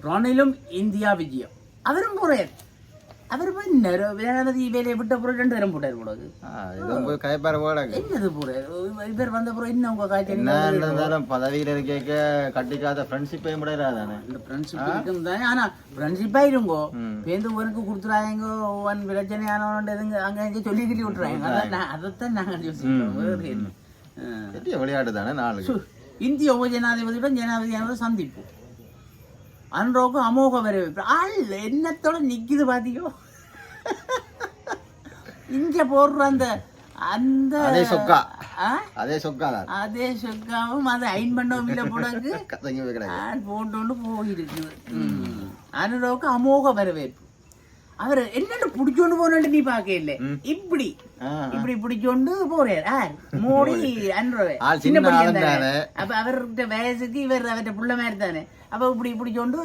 റോണിലും India വിജയം അവരും പോറേ അവർ പിന്നെ വേണത് ഈ വേലയെ വിട്ട പുറം 2 തരം പോട്ടായിരുന്നു என்னது போற இவர் வந்த புறம் என்ன உங்க காய்ச்சல் பதவியில இருக்க கட்டிக்காத ஃப்ரெண்ட்ஷிப்பையும் முடியாதானே இந்த ஃப்ரெண்ட்ஷிப் இருக்கும் தானே ஆனா ஃப்ரெண்ட்ஷிப்பா இருங்கோ பேந்து ஒருக்கு கொடுத்துறாங்க ஒன் பிரச்சனையானவன் எதுங்க அங்க சொல்லிக்கிட்டு விட்டுறாங்க அதைத்தான் நாங்கள் யோசிக்கிறோம் விளையாட்டு தானே நாலு இந்திய உபஜனாதிபதியுடன் ஜனாதிபதியானது சந்திப்பு அன்றோக்கு அமோக வரவேற்பு ஆள் என்னத்தோட நிக்குது பாத்தீங்க இங்க போடுற அந்த அதே சொக்காவும் அதை அயன் பண்ணவும் இல்லை போடாது போட்டு போயிருக்கு அன்றோக்கு அமோக வரவேற்பு அவர் என்னட்டு பிடிச்சோண்டு போனு நீ பாக்க இல்ல இப்படி பிடிச்சோண்டு போறார் மோடி அன்றோவே சின்ன அப்ப அவர்கிட்ட வயசுக்கு இவர் அவர்கிட்ட புள்ள மாதிரி தானே அப்ப இப்படி பிடிச்சோண்டு